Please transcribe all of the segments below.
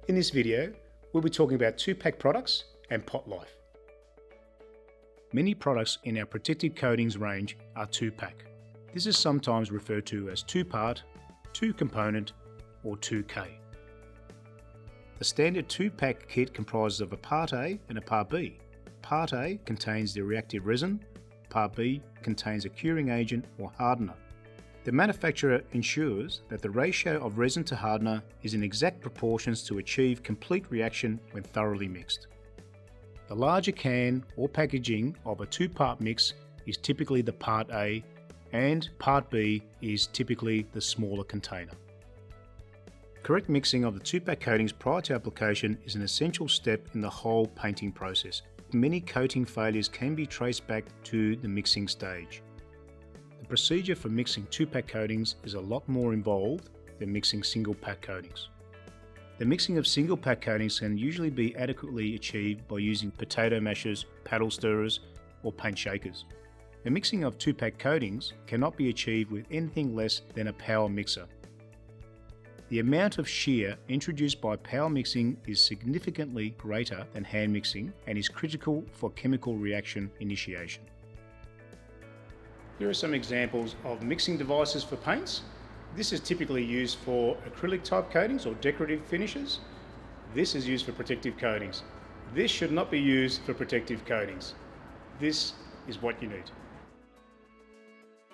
In this video, we'll be talking about 2-pack products and pot life. Many products in our protective coatings range are 2-pack. This is sometimes referred to as 2-part, 2-component, or 2K. The standard 2-pack kit comprises of a Part A and a Part B. Part A contains the reactive resin, Part B contains a curing agent or hardener. The manufacturer ensures that the ratio of resin to hardener is in exact proportions to achieve complete reaction when thoroughly mixed. The larger can or packaging of a 2-part mix is typically the Part A, and Part B is typically the smaller container. Correct mixing of the 2-pack coatings prior to application is an essential step in the whole painting process. Many coating failures can be traced back to the mixing stage. The procedure for mixing 2-pack coatings is a lot more involved than mixing single-pack coatings. The mixing of single-pack coatings can usually be adequately achieved by using potato mashers, paddle stirrers, or paint shakers. The mixing of 2-pack coatings cannot be achieved with anything less than a power mixer. The amount of shear introduced by power mixing is significantly greater than hand mixing and is critical for chemical reaction initiation. Here are some examples of mixing devices for paints. This is typically used for acrylic type coatings or decorative finishes. This is used for protective coatings. This should not be used for protective coatings. This is what you need.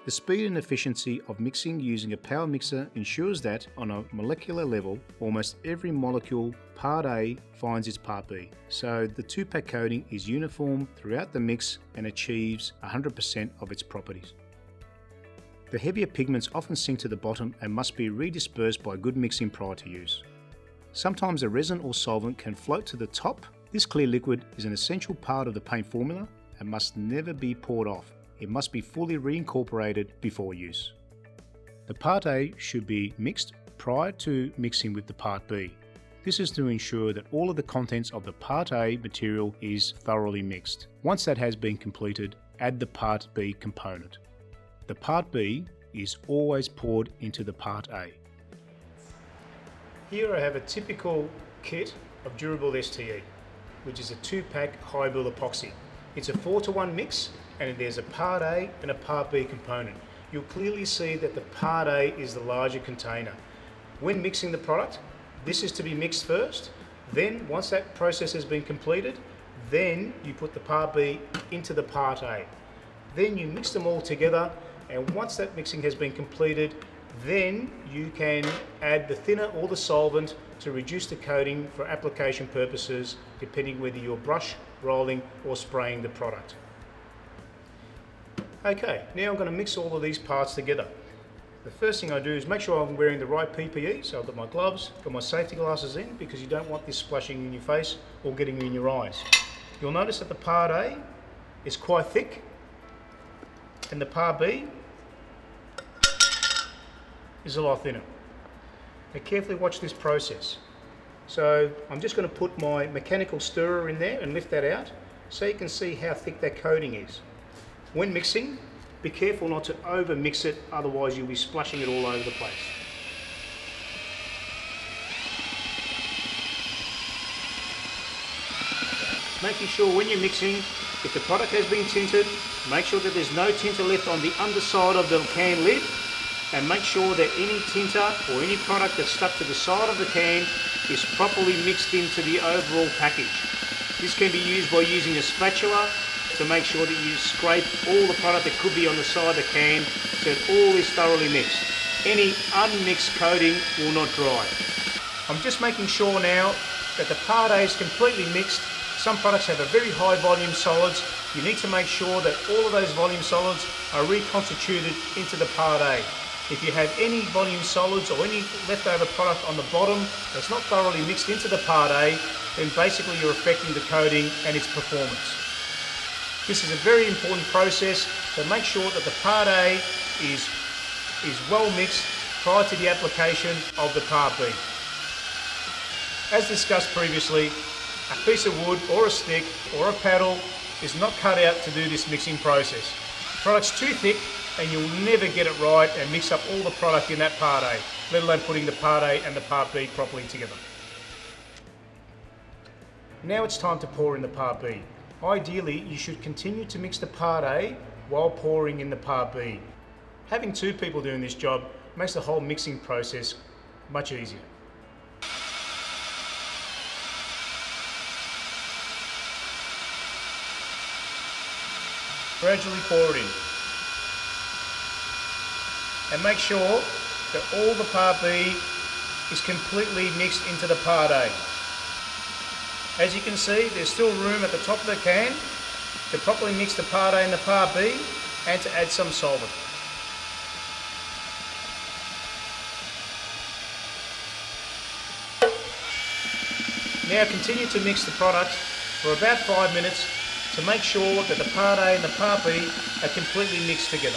The speed and efficiency of mixing using a power mixer ensures that, on a molecular level, almost every molecule Part A finds its Part B, so the 2-pack coating is uniform throughout the mix and achieves 100% of its properties. The heavier pigments often sink to the bottom and must be redispersed by good mixing prior to use. Sometimes a resin or solvent can float to the top. This clear liquid is an essential part of the paint formula and must never be poured off. It must be fully reincorporated before use. The Part A should be mixed prior to mixing with the Part B. This is to ensure that all of the contents of the Part A material is thoroughly mixed. Once that has been completed, add the Part B component. The Part B is always poured into the Part A. Here I have a typical kit of durable STE, which is a 2-pack high build epoxy. It's a 4-to-1 mix, and there's a Part A and a Part B component. You'll clearly see that the Part A is the larger container. When mixing the product, this is to be mixed first. Then, once that process has been completed, then you put the Part B into the Part A. Then you mix them all together, and once that mixing has been completed, then you can add the thinner or the solvent to reduce the coating for application purposes, depending whether you're brush, rolling, or spraying the product. Okay, now I'm going to mix all of these parts together. The first thing I do is make sure I'm wearing the right PPE, so I've got my gloves, got my safety glasses in, because you don't want this splashing in your face or getting in your eyes. You'll notice that the Part A is quite thick, and the Part B is a lot thinner. Now carefully watch this process. So I'm just going to put my mechanical stirrer in there and lift that out so you can see how thick that coating is. When mixing, be careful not to over mix it, otherwise you'll be splashing it all over the place. Making sure when you're mixing, if the product has been tinted, make sure that there's no tinter left on the underside of the can lid, and make sure that any tinter or any product that's stuck to the side of the can is properly mixed into the overall package. This can be used by using a spatula to make sure that you scrape all the product that could be on the side of the can so that all is thoroughly mixed. Any unmixed coating will not dry. I'm just making sure now that the Part A is completely mixed. Some products have a very high volume solids. You need to make sure that all of those volume solids are reconstituted into the Part A. If you have any volume solids or any leftover product on the bottom that's not thoroughly mixed into the Part A, then basically you're affecting the coating and its performance. This is a very important process, so make sure that the Part A is well mixed prior to the application of the Part B. As discussed previously, a piece of wood or a stick or a paddle is not cut out to do this mixing process. The product's too thick and you'll never get it right and mix up all the product in that Part A, let alone putting the Part A and the Part B properly together. Now it's time to pour in the Part B. Ideally, you should continue to mix the Part A while pouring in the Part B. Having two people doing this job makes the whole mixing process much easier. Gradually pour it in. And make sure that all the Part B is completely mixed into the Part A. As you can see, there's still room at the top of the can to properly mix the Part A and the Part B and to add some solvent. Now continue to mix the product for about 5 minutes to make sure that the Part A and the Part B are completely mixed together.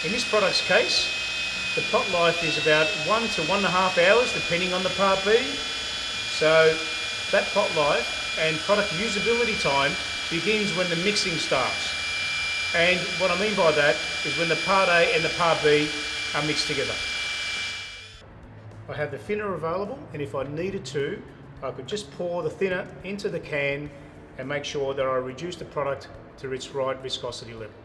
In this product's case, the pot life is about 1 to 1.5 hours depending on the Part B. So that pot life and product usability time begins when the mixing starts. And what I mean by that is when the Part A and the Part B are mixed together. I have the thinner available, and if I needed to, I could just pour the thinner into the can and make sure that I reduce the product to its right viscosity level.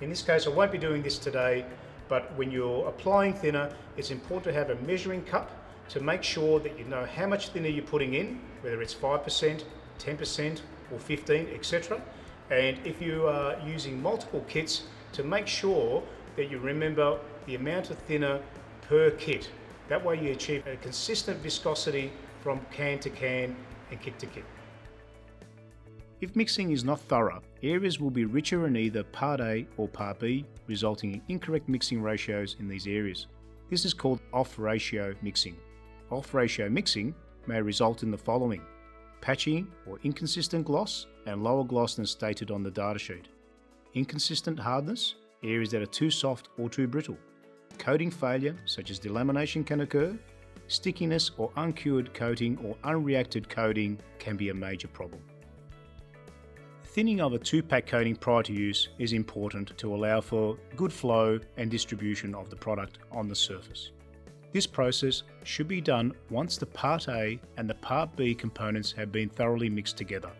In this case, I won't be doing this today, but when you're applying thinner, it's important to have a measuring cup to make sure that you know how much thinner you're putting in, whether it's 5%, 10% or 15%, etc. And if you are using multiple kits, to make sure that you remember the amount of thinner per kit. That way you achieve a consistent viscosity from can to can and kit to kit. If mixing is not thorough, areas will be richer in either Part A or Part B, resulting in incorrect mixing ratios in these areas. This is called off-ratio mixing. Off-ratio mixing may result in the following: patchy or inconsistent gloss and lower gloss than stated on the datasheet. Inconsistent hardness, areas that are too soft or too brittle. Coating failure, such as delamination, can occur. Stickiness or uncured coating or unreacted coating can be a major problem. Thinning of a 2-pack coating prior to use is important to allow for good flow and distribution of the product on the surface. This process should be done once the Part A and the Part B components have been thoroughly mixed together.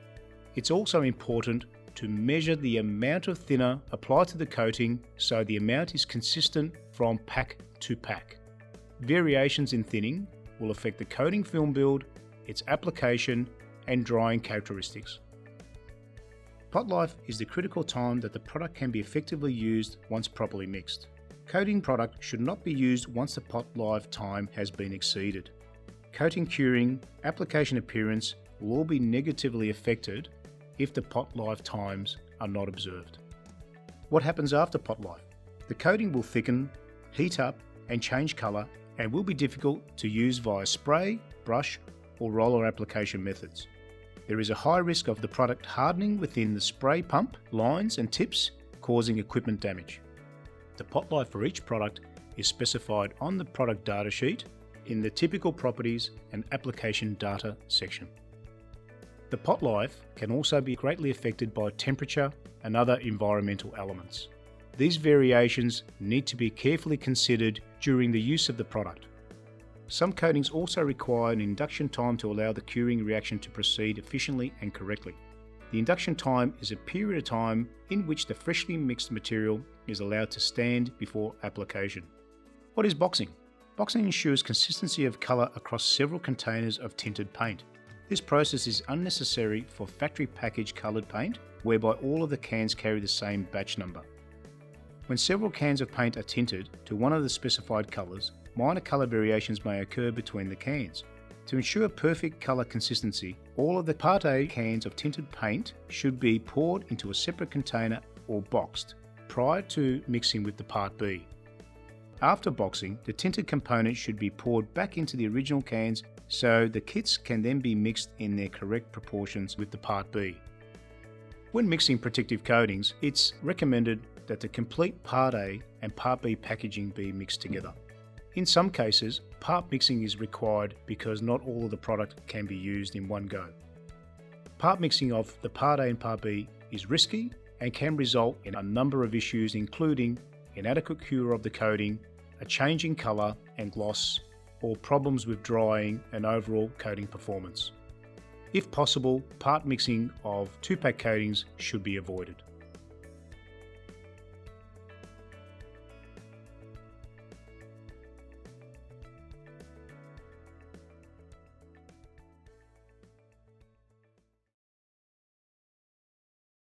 It's also important to measure the amount of thinner applied to the coating so the amount is consistent from pack to pack. Variations in thinning will affect the coating film build, its application and drying characteristics. Pot life is the critical time that the product can be effectively used once properly mixed. Coating product should not be used once the pot life time has been exceeded. Coating curing, application appearance will all be negatively affected if the pot life times are not observed. What happens after pot life? The coating will thicken, heat up and change colour and will be difficult to use via spray, brush or roller application methods. There is a high risk of the product hardening within the spray pump, lines and tips, causing equipment damage. The pot life for each product is specified on the product data sheet in the typical properties and application data section. The pot life can also be greatly affected by temperature and other environmental elements. These variations need to be carefully considered during the use of the product. Some coatings also require an induction time to allow the curing reaction to proceed efficiently and correctly. The induction time is a period of time in which the freshly mixed material is allowed to stand before application. What is boxing? Boxing ensures consistency of colour across several containers of tinted paint. This process is unnecessary for factory packaged coloured paint, whereby all of the cans carry the same batch number. When several cans of paint are tinted to one of the specified colours, minor colour variations may occur between the cans. To ensure perfect colour consistency, all of the Part A cans of tinted paint should be poured into a separate container or boxed prior to mixing with the Part B. After boxing, the tinted components should be poured back into the original cans so the kits can then be mixed in their correct proportions with the Part B. When mixing protective coatings, it's recommended that the complete Part A and Part B packaging be mixed together. In some cases, part mixing is required because not all of the product can be used in one go. Part mixing of the Part A and Part B is risky and can result in a number of issues, including inadequate cure of the coating, a change in colour and gloss, or problems with drying and overall coating performance. If possible, part mixing of 2-pack coatings should be avoided.